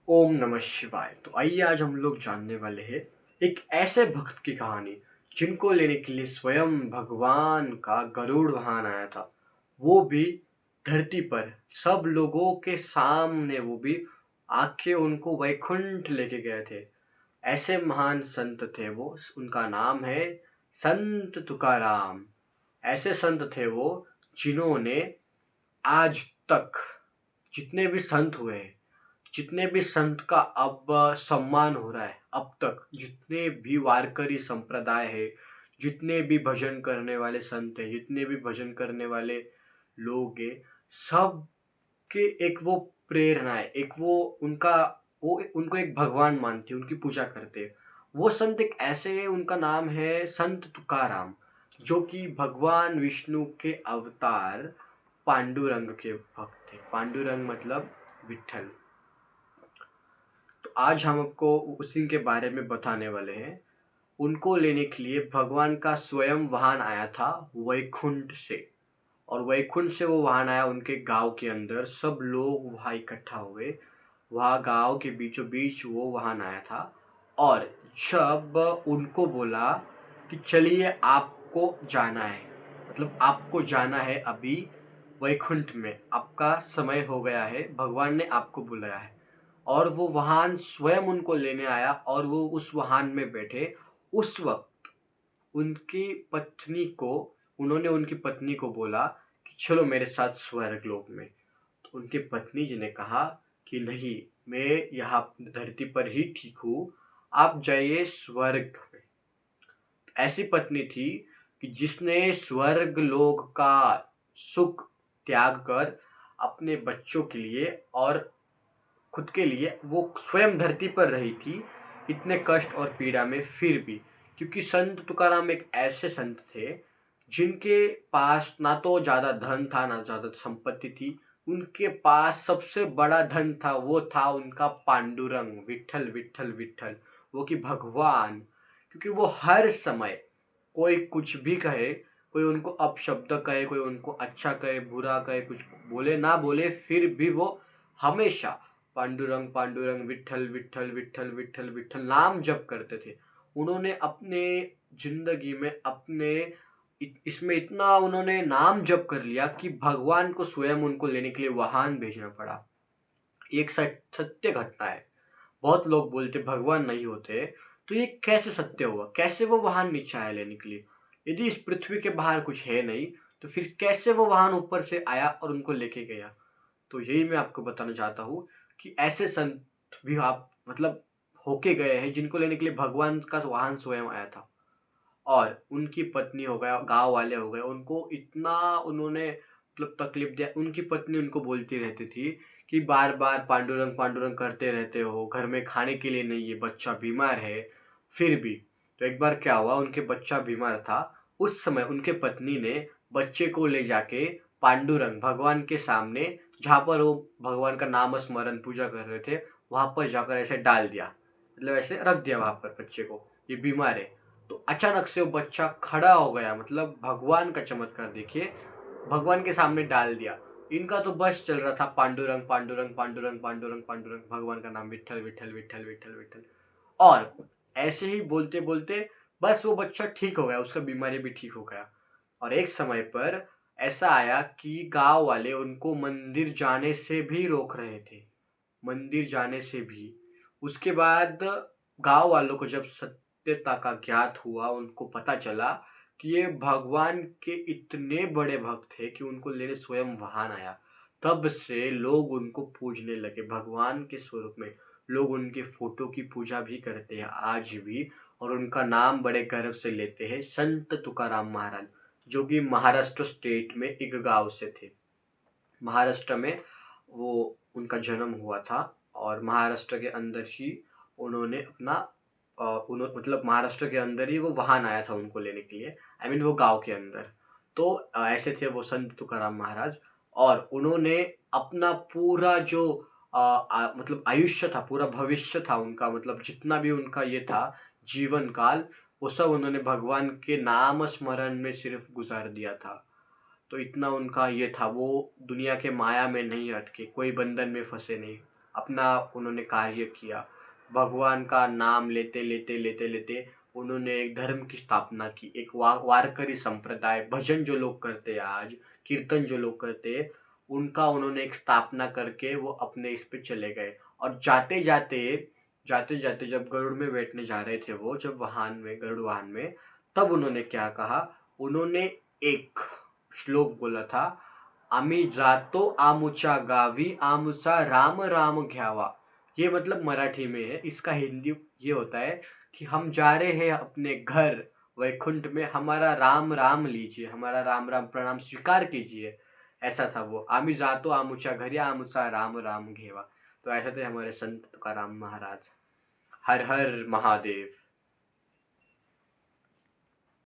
ओम नमः शिवाय। तो आइए आज हम लोग जानने वाले हैं एक ऐसे भक्त की कहानी जिनको लेने के लिए स्वयं भगवान का गरुड़ वाहन आया था। वो भी धरती पर सब लोगों के सामने, वो भी आके उनको वैकुंठ लेके गए थे। ऐसे महान संत थे वो, उनका नाम है संत तुकाराम। ऐसे संत थे वो जिन्होंने आज तक जितने भी संत हुए हैं, जितने भी संत का अब सम्मान हो रहा है, अब तक जितने भी वारकरी संप्रदाय है, जितने भी भजन करने वाले संत हैं, जितने भी भजन करने वाले लोग हैं, सब के एक वो प्रेरणा है, एक वो उनका, वो उनको एक भगवान मानते हैं, उनकी पूजा करते हैं। वो संत एक ऐसे हैं, उनका नाम है संत तुकाराम, जो कि भगवान विष्णु के अवतार पांडुरंग के भक्त थे। पांडुरंग मतलब विठल। तो आज हम आपको उसी के बारे में बताने वाले हैं। उनको लेने के लिए भगवान का स्वयं वाहन आया था वैकुंठ से, और वैकुंठ से वो वाहन आया उनके गांव के अंदर। सब लोग वहाँ इकट्ठा हुए, वहाँ गांव के बीचों बीच वो वाहन आया था। और जब उनको बोला कि चलिए आपको जाना है, मतलब आपको जाना है अभी वैकुंठ में, आपका समय हो गया है, भगवान ने आपको बुलाया है। और वो वाहन स्वयं उनको लेने आया और वो उस वाहन में बैठे। उस वक्त उनकी पत्नी को, उन्होंने उनकी पत्नी को बोला कि चलो मेरे साथ स्वर्ग लोक में। तो उनकी पत्नी जी ने कहा कि नहीं, मैं यहाँ धरती पर ही ठीक हूँ, आप जाइए स्वर्ग में। ऐसी पत्नी थी कि जिसने स्वर्ग लोक का सुख त्याग कर अपने बच्चों के लिए और खुद के लिए वो स्वयं धरती पर रही थी, इतने कष्ट और पीड़ा में फिर भी। क्योंकि संत तुकाराम एक ऐसे संत थे जिनके पास ना तो ज़्यादा धन था, ना ज़्यादा संपत्ति थी। उनके पास सबसे बड़ा धन था, वो था उनका पांडुरंग, विठल विठल विठल, वो कि भगवान। क्योंकि वो हर समय, कोई कुछ भी कहे, कोई उनको अपशब्द कहे, कोई उनको अच्छा कहे, बुरा कहे, कुछ बोले ना बोले, फिर भी वो हमेशा पांडुरंग पांडुरंग, विठल विठल विठल विठल विठल नाम जप करते थे। उन्होंने अपने जिंदगी में अपने इसमें इतना उन्होंने नाम जप कर लिया कि भगवान को स्वयं उनको लेने के लिए वाहन भेजना पड़ा। एक सत्य घटना है। बहुत लोग बोलते भगवान नहीं होते, तो ये कैसे सत्य हुआ? कैसे वो वाहन नीचे आया लेने के लिए? यदि इस पृथ्वी के बाहर कुछ है नहीं, तो फिर कैसे वो वाहन ऊपर से आया और उनको लेके गया? तो यही मैं आपको बताना चाहता हूँ कि ऐसे संत भी आप मतलब होके गए हैं जिनको लेने के लिए भगवान का वाहन स्वयं आया था। और उनकी पत्नी हो गया, गाँव वाले हो गए, उनको इतना उन्होंने मतलब तकलीफ दिया। उनकी पत्नी उनको बोलती रहती थी कि बार बार पांडुरंग पांडुरंग करते रहते हो, घर में खाने के लिए नहीं है, बच्चा बीमार है। फिर भी तो एक बार क्या हुआ, उनके बच्चा बीमार था। उस समय उनके पत्नी ने बच्चे को ले जाके पांडुरंग भगवान के सामने, जहाँ पर वो भगवान का नाम स्मरण पूजा कर रहे थे, वहां पर जाकर ऐसे डाल दिया, मतलब ऐसे रख दिया वहां पर बच्चे को, ये बीमार है। तो अचानक से वो बच्चा खड़ा हो गया, मतलब भगवान का चमत्कार देखिए, भगवान के सामने डाल दिया। इनका तो बस चल रहा था पांडुरंग पांडुरंग पांडुरंग पांडुरंग पांडुरंग, भगवान का नाम विठल विठल विठल विठल विठल। और ऐसे ही बोलते बोलते बस वो बच्चा ठीक हो गया, उसका बीमारी भी ठीक हो गया। और एक समय पर ऐसा आया कि गांव वाले उनको मंदिर जाने से भी रोक रहे थे, मंदिर जाने से भी। उसके बाद गांव वालों को जब सत्यता का ज्ञात हुआ, उनको पता चला कि ये भगवान के इतने बड़े भक्त थे कि उनको लेने स्वयं वाहन आया। तब से लोग उनको पूजने लगे भगवान के स्वरूप में। लोग उनके फोटो की पूजा भी करते हैं आज भी, और उनका नाम बड़े गर्व से लेते हैं, संत तुकाराम महाराज, जो कि महाराष्ट्र स्टेट में एक गांव से थे। महाराष्ट्र में वो उनका जन्म हुआ था, और महाराष्ट्र के अंदर ही उन्होंने अपना मतलब महाराष्ट्र के अंदर ही वो वाहन आया था उनको लेने के लिए, आई मीन वो गांव के अंदर। तो ऐसे थे वो संत तुकाराम महाराज। और उन्होंने अपना पूरा जो मतलब आयुष्य था, पूरा भविष्य था उनका, मतलब जितना भी उनका ये था जीवन काल, वो सब उन्होंने भगवान के नाम स्मरण में सिर्फ गुजार दिया था। तो इतना उनका ये था, वो दुनिया के माया में नहीं अटके, कोई बंधन में फंसे नहीं। अपना उन्होंने कार्य किया। भगवान का नाम लेते लेते लेते लेते उन्होंने एक धर्म की स्थापना की, एक वारकरी संप्रदाय, भजन जो लोग करते हैं आज, कीर्तन जो लोग करते हैं, उनका उन्होंने एक स्थापना करके वो अपने इस पे चले गए। और जाते जाते जब गरुड़ में बैठने जा रहे थे वो, जब वाहन में, गरुड़ वाहन में, तब उन्होंने क्या कहा, उन्होंने एक श्लोक बोला था, आम्ही जातो आमुच्या गावी आमुचा राम राम घ्यावा। ये मतलब मराठी में है, इसका हिंदी ये होता है कि हम जा रहे हैं अपने घर वैकुंठ में, हमारा राम राम लीजिए, हमारा राम राम प्रणाम स्वीकार कीजिए। ऐसा था वो, आम्ही जातो आमुच्या घरी आमुचा राम राम घेवा। तो ऐसे थे हमारे संत तुकाराम महाराज। हर हर महादेव।